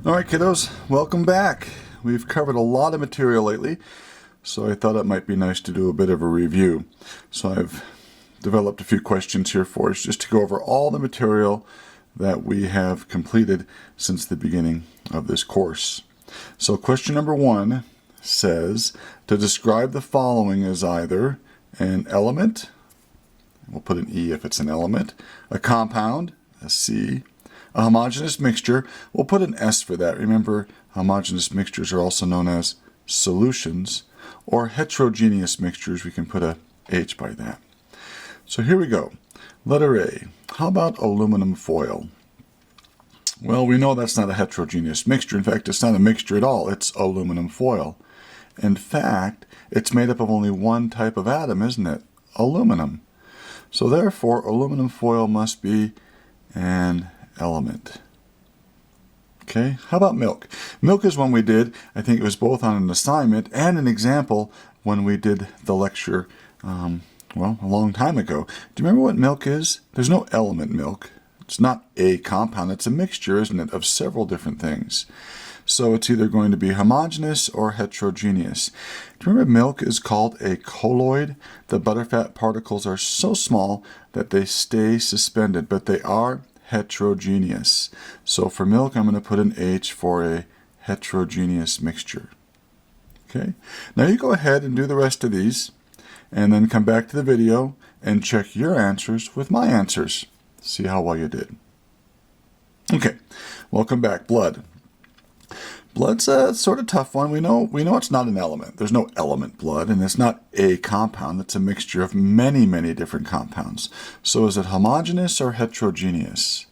Alright kiddos, welcome back. We've covered a lot of material lately, so I thought it might be nice to do a bit of a review. So I've developed a few questions here for us just to go over all the material that we have completed since the beginning of this course. So question number 1 says to describe the following as either an element, we'll put an E if it's an element, a compound, a C, a homogeneous mixture, we'll put an S for that. Remember, homogeneous mixtures are also known as solutions, or heterogeneous mixtures, we can put a H by that. So here we go. Letter A, how about aluminum foil? Well, we know that's not a heterogeneous mixture. In fact, it's not a mixture at all. It's aluminum foil. In fact, it's made up of only one type of atom, isn't it? Aluminum. So therefore, aluminum foil must be an element. Okay, how about milk? Milk is one we did, I think it was both on an assignment and an example when we did the lecture, well, a long time ago. Do you remember what milk is? There's no element milk. It's not a compound, it's a mixture, isn't it, of several different things. So it's either going to be homogeneous or heterogeneous. Do you remember milk is called a colloid? The butterfat particles are so small that they stay suspended, but they are heterogeneous. So for milk, I'm going to put an H for a heterogeneous mixture. Okay, now you go ahead and do the rest of these, and then come back to the video and check your answers with my answers. See how well you did. Okay, welcome back. Blood. Blood's a sort of tough one. We know it's not an element. There's no element blood, and it's not a compound. It's a mixture of many, many different compounds. So is it homogeneous or heterogeneous?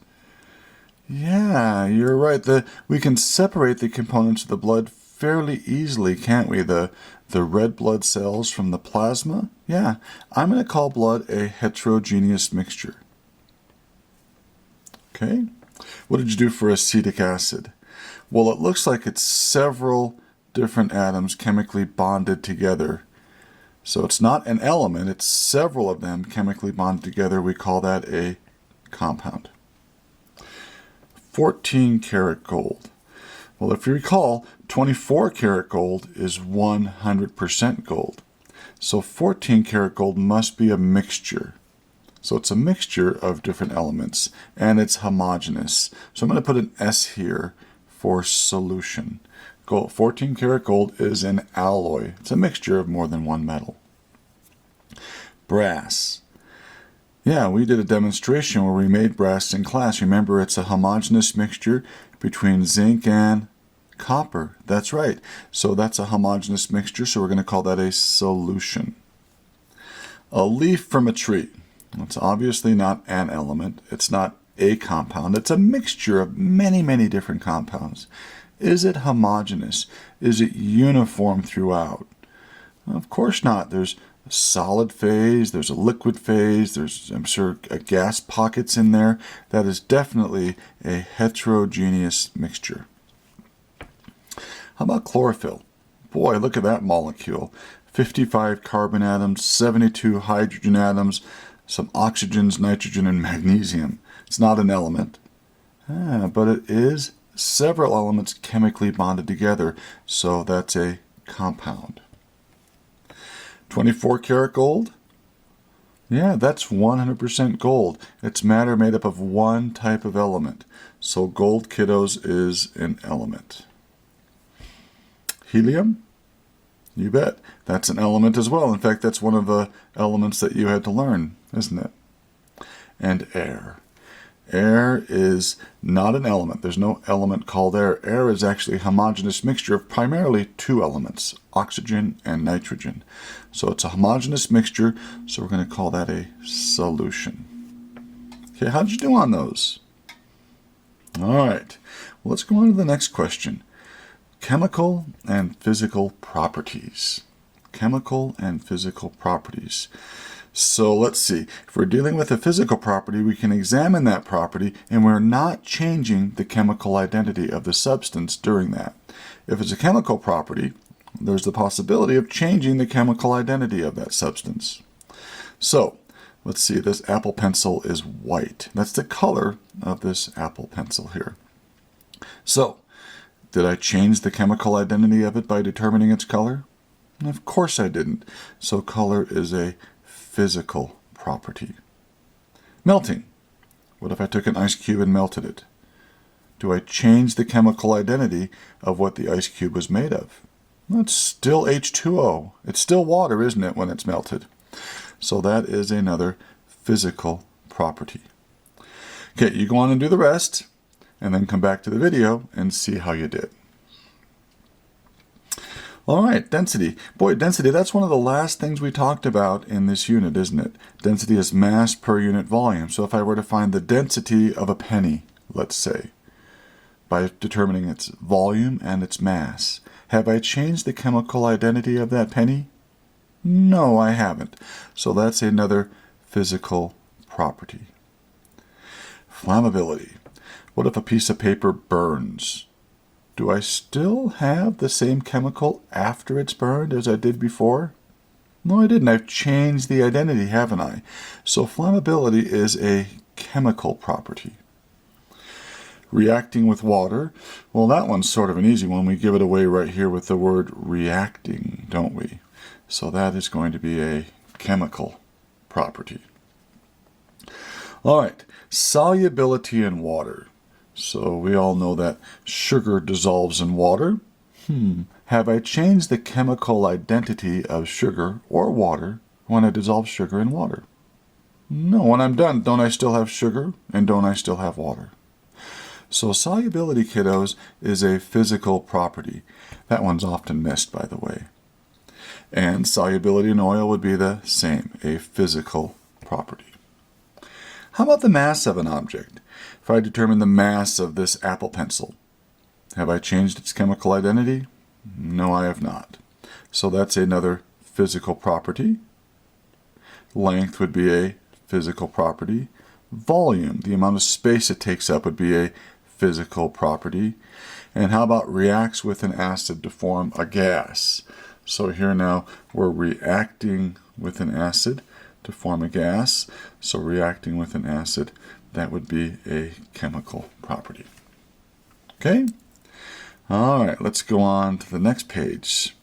Yeah, you're right. We can separate the components of the blood fairly easily, can't we? The red blood cells from the plasma. Yeah, I'm going to call blood a heterogeneous mixture. Okay, what did you do for acetic acid? Well, it looks like it's several different atoms chemically bonded together. So it's not an element, it's several of them chemically bonded together. We call that a compound. 14 karat gold. Well, if you recall, 24 karat gold is 100% gold. So 14 karat gold must be a mixture. So it's a mixture of different elements, and it's homogeneous. So I'm going to put an S here for solution. 14 karat gold is an alloy. It's a mixture of more than one metal. Brass. Yeah, we did a demonstration where we made brass in class. Remember, it's a homogeneous mixture between zinc and copper. That's right. So that's a homogeneous mixture, so we're going to call that a solution. A leaf from a tree. It's obviously not an element. It's not a compound. It's a mixture of many, many different compounds. Is it homogeneous? Is it uniform throughout? Of course not. There's a solid phase, there's a liquid phase, there's, I'm sure, gas pockets in there. That is definitely a heterogeneous mixture. How about chlorophyll? Boy, look at that molecule. 55 carbon atoms, 72 hydrogen atoms, some oxygens, nitrogen, and magnesium. It's not an element, but it is several elements chemically bonded together, so that's a compound. 24 karat gold? Yeah, that's 100% gold. It's matter made up of one type of element. So gold, kiddos, is an element. Helium? You bet. That's an element as well. In fact, that's one of the elements that you had to learn, isn't it? And air. Air is not an element. There's no element called air. Air is actually a homogeneous mixture of primarily two elements, oxygen and nitrogen. So it's a homogeneous mixture, so we're going to call that a solution. Okay, how did you do on those? All right, well, let's go on to the next question. Chemical and physical properties. Chemical and physical properties. So let's see, if we're dealing with a physical property, we can examine that property and we're not changing the chemical identity of the substance during that. If it's a chemical property, there's the possibility of changing the chemical identity of that substance. So let's see, this Apple Pencil is white. That's the color of this Apple Pencil here. So Did I change the chemical identity of it by determining its color? Of course I didn't. So color is a physical property. Melting. What if I took an ice cube and melted it? Do I change the chemical identity of what the ice cube was made of? Well, it's still H2O. It's still water, isn't it, when it's melted? So that is another physical property. Okay, you go on and do the rest, and then come back to the video and see how you did. All right, density. Boy, density, that's one of the last things we talked about in this unit, isn't it? Density is mass per unit volume. So if I were to find the density of a penny, let's say, by determining its volume and its mass, have I changed the chemical identity of that penny? No, I haven't. So that's another physical property. Flammability. What if a piece of paper burns? Do I still have the same chemical after it's burned as I did before? No, I didn't. I've changed the identity, haven't I? So flammability is a chemical property. Reacting with water. Well, that one's sort of an easy one. We give it away right here with the word reacting, don't we? So that is going to be a chemical property. All right, solubility in water. So we all know that sugar dissolves in water. Have I changed the chemical identity of sugar or water when I dissolve sugar in water? No, when I'm done, don't I still have sugar and don't I still have water? So solubility, kiddos, is a physical property. That one's often missed, by the way. And solubility in oil would be the same, a physical property. How about the mass of an object? If I determine the mass of this Apple Pencil, have I changed its chemical identity? No, I have not. So that's another physical property. Length would be a physical property. Volume, the amount of space it takes up, would be a physical property. And how about reacts with an acid to form a gas? So here now we're reacting with an acid to form a gas. So reacting with an acid, that would be a chemical property. Okay? All right, let's go on to the next page.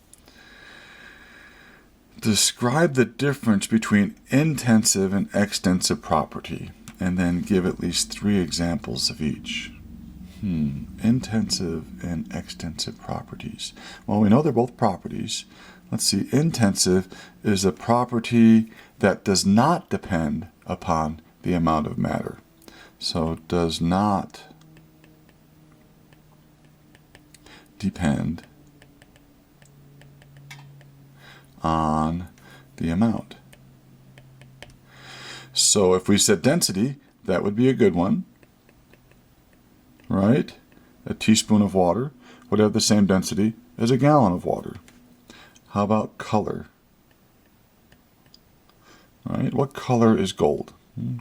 Describe the difference between intensive and extensive property, and then give at least 3 examples of each. Intensive and extensive properties. Well, we know they're both properties. Let's see, intensive is a property that does not depend upon the amount of matter. So does not depend on the amount. So if we said density, that would be a good one, right? A teaspoon of water would have the same density as a gallon of water. How about color? Right? What color is gold?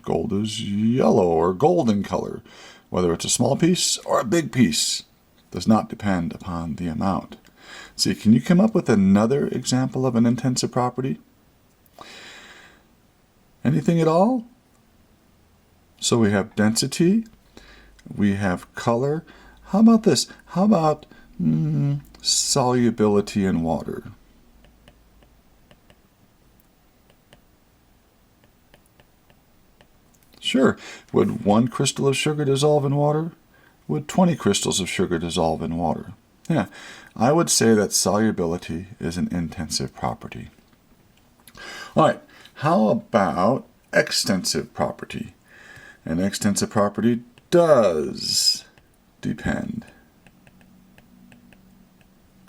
Gold is yellow or golden color. Whether it's a small piece or a big piece does not depend upon the amount. See, can you come up with another example of an intensive property? Anything at all? So we have density, we have color. How about this? How about solubility in water? Sure. Would 1 crystal of sugar dissolve in water? Would 20 crystals of sugar dissolve in water? Yeah, I would say that solubility is an intensive property. All right, how about extensive property? An extensive property does depend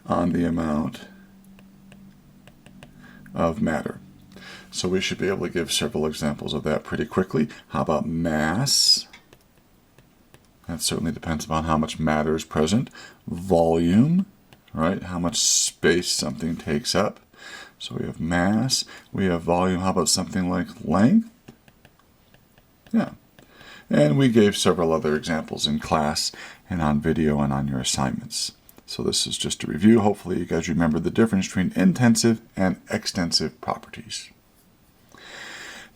on the amount of matter. So we should be able to give several examples of that pretty quickly. How about mass? That certainly depends upon how much matter is present. Volume, right? How much space something takes up. So we have mass, we have volume. How about something like length? Yeah. And we gave several other examples in class and on video and on your assignments. So this is just a review. Hopefully you guys remember the difference between intensive and extensive properties.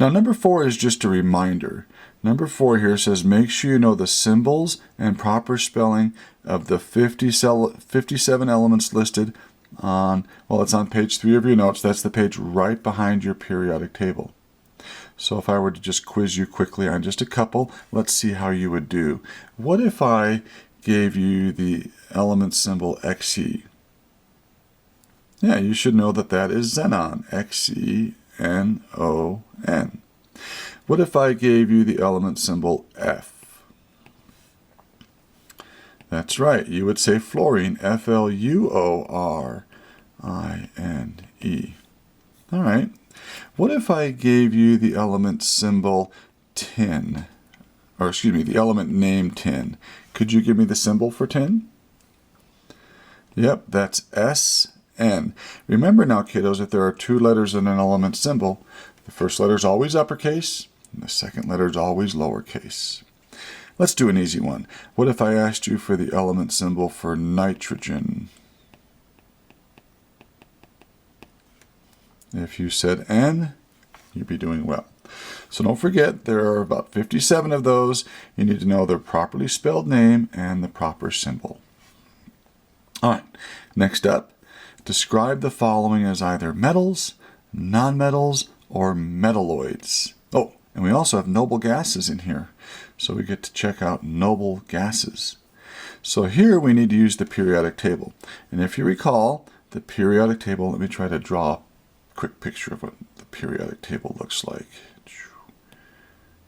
Now number 4 is just a reminder Number 4 here says make sure you know the symbols and proper spelling of the 57 elements listed on, well, it's on page 3 of your notes. That's the page right behind your periodic table. So if I were to just quiz you quickly on just a couple, let's see how you would do. What if I gave you the element symbol Xe? Yeah, you should know that that is xenon, Xenon. What if I gave you the element symbol F? That's right, you would say fluorine, Fluorine. All right. What if I gave you the element symbol tin? Or excuse me, the element name tin. Could you give me the symbol for tin? Yep, that's SN. Remember now, kiddos, if there are 2 letters in an element symbol, the first letter is always uppercase, and the second letter is always lowercase. Let's do an easy one. What if I asked you for the element symbol for nitrogen? If you said N, you'd be doing well. So don't forget, there are about 57 of those. You need to know their properly spelled name and the proper symbol. All right, next up, describe the following as either metals, nonmetals, or metalloids. Oh, and we also have noble gases in here. So we get to check out noble gases. So here we need to use the periodic table. And if you recall, the periodic table, let me try to draw a quick picture of what the periodic table looks like.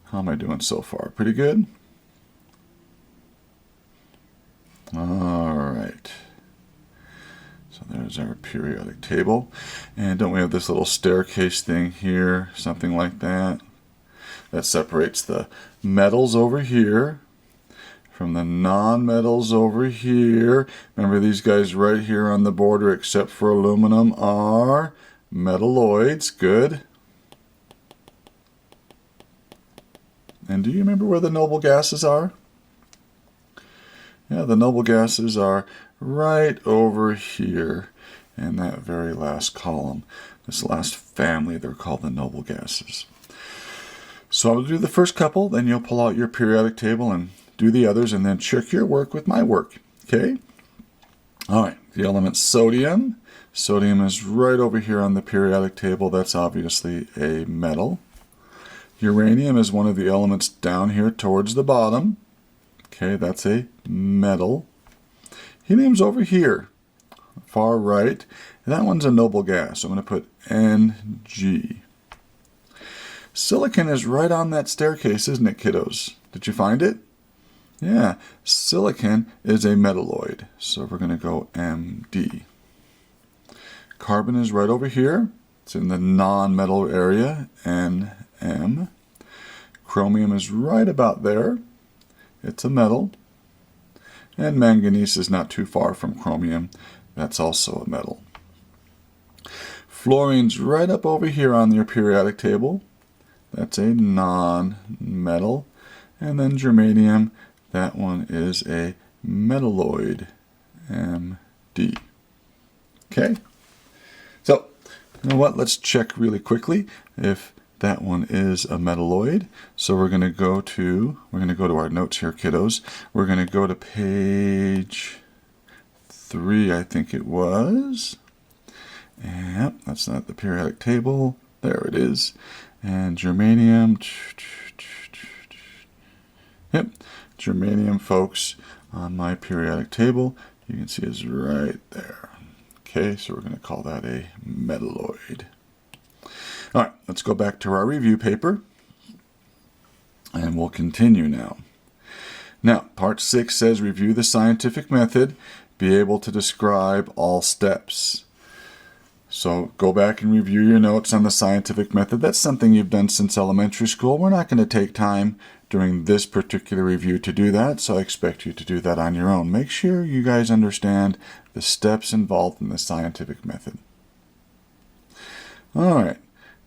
How am I doing so far? Pretty good? All right. So there's our periodic table. And don't we have this little staircase thing here? Something like that. That separates the metals over here from the non-metals over here. Remember, these guys right here on the border, except for aluminum, are metalloids. Good. And do you remember where the noble gases are? Yeah, the noble gases are right over here in that very last column. This last family, they're called the noble gases. So I'll do the first couple, then you'll pull out your periodic table and do the others, and then check your work with my work. Okay? All right, the element sodium. Sodium is right over here on the periodic table. That's obviously a metal. Uranium is one of the elements down here towards the bottom. Okay, that's a metal. Helium's over here, far right. And that one's a noble gas. So I'm going to put Ng. Silicon is right on that staircase, isn't it, kiddos? Did you find it? Yeah, silicon is a metalloid. So we're going to go Md. Carbon is right over here. It's in the non-metal area, Nm. Chromium is right about there. It's a metal. And manganese is not too far from chromium. That's also a metal. Fluorine's right up over here on your periodic table. That's a non-metal. And then germanium, that one is a metalloid, Md. Okay? So, you know what? Let's check really quickly if that one is a metalloid. So we're going to go to our notes here, kiddos. We're going to go to page 3, I think it was. And that's not the periodic table. There it is. And germanium. Yep, germanium, folks, on my periodic table, you can see is right there. Okay, so we're going to call that a metalloid. All right, let's go back to our review paper, and we'll continue now. Now, part 6 says review the scientific method, be able to describe all steps. So go back and review your notes on the scientific method. That's something you've done since elementary school. We're not going to take time during this particular review to do that, so I expect you to do that on your own. Make sure you guys understand the steps involved in the scientific method. All right,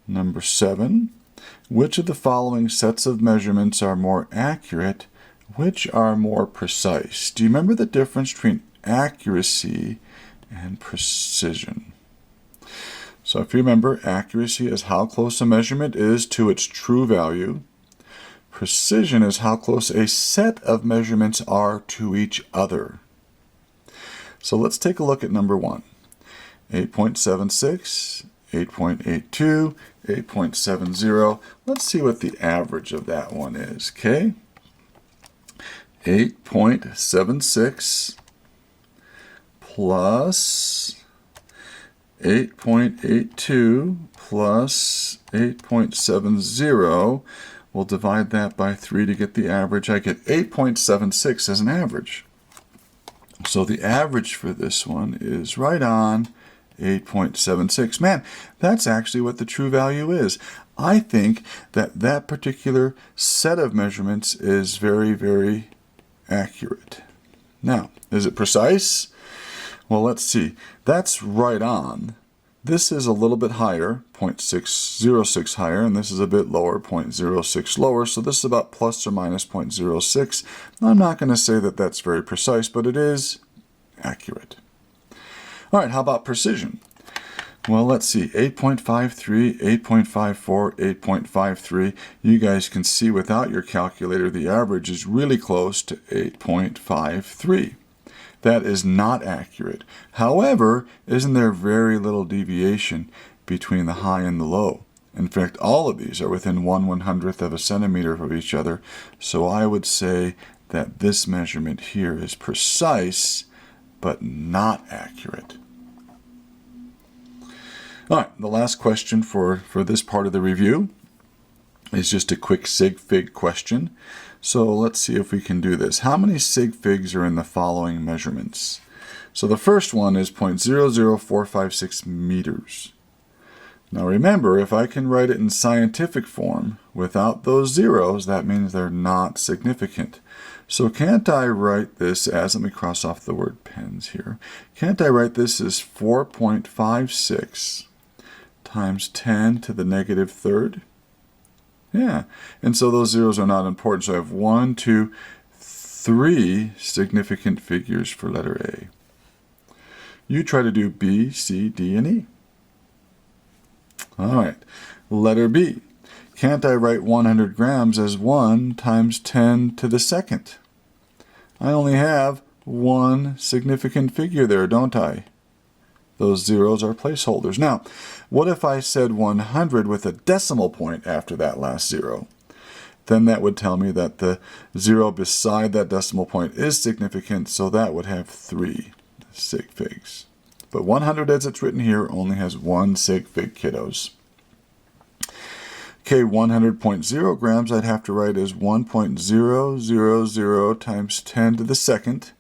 number 7. Which of the following sets of measurements are more accurate? Which are more precise? Do you remember the difference between accuracy and precision? So if you remember, accuracy is how close a measurement is to its true value. Precision is how close a set of measurements are to each other. So let's take a look at number 1. 8.76, 8.82, 8.70. Let's see what the average of that one is, okay? 8.76 plus 8.82 plus 8.70. We'll divide that by 3 to get the average. I get 8.76 as an average. So the average for this one is right on 8.76. Man, that's actually what the true value is. I think that that particular set of measurements is very, very accurate. Now, is it precise? Well, let's see. That's right on. This is a little bit higher, 0.606 higher, and this is a bit lower, 0.06 lower, so this is about plus or minus 0.06. I'm not going to say that that's very precise, but it is accurate. All right, how about precision? Well, let's see, 8.53, 8.54, 8.53. You guys can see without your calculator, the average is really close to 8.53. That is not accurate. However, isn't there very little deviation between the high and the low? In fact, all of these are within 1/100th of a centimeter of each other. So I would say that this measurement here is precise, but not accurate. All right, the last question for this part of the review is just a quick sig fig question. So let's see if we can do this. How many sig figs are in the following measurements? So the first one is 0.00456 meters. Now remember, if I can write it in scientific form without those zeros, that means they're not significant. So can't I write this as, let me cross off the word pens here, can't I write this as 4.56 times 10 to the negative third? Yeah, and so those zeros are not important. So I have 1, 2, 3 significant figures for letter A. You try to do B, C, D, and E. All right, letter B. Can't I write 100 grams as 1 times 10 to the second? I only have one significant figure there, don't I? Those zeros are placeholders. Now, what if I said 100 with a decimal point after that last zero? Then that would tell me that the zero beside that decimal point is significant, so that would have 3 sig figs. But 100 as it's written here only has one sig fig, kiddos. Okay, 100.0 grams I'd have to write as 1.000 times 10 to the second.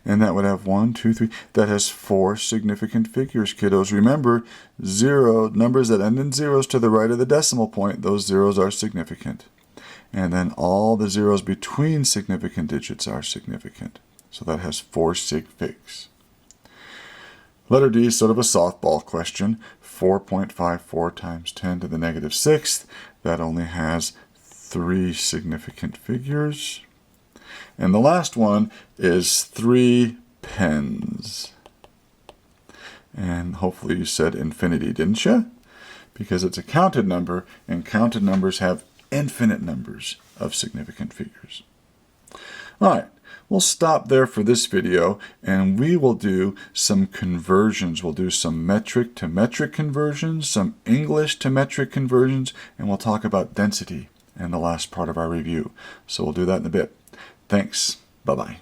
And that would have 1, 2, 3. That has 4 significant figures, kiddos. Remember, numbers that end in zeros to the right of the decimal point, those zeros are significant. And then all the zeros between significant digits are significant. So that has 4 sig figs. Letter D is sort of a softball question. 4.54 times 10 to the negative sixth. That only has 3 significant figures. And the last one is 3 pens. And hopefully you said infinity, didn't you? Because it's a counted number, and counted numbers have infinite numbers of significant figures. All right, we'll stop there for this video, and we will do some conversions. We'll do some metric to metric conversions, some English to metric conversions, and we'll talk about density in the last part of our review. So we'll do that in a bit. Thanks. Bye-bye.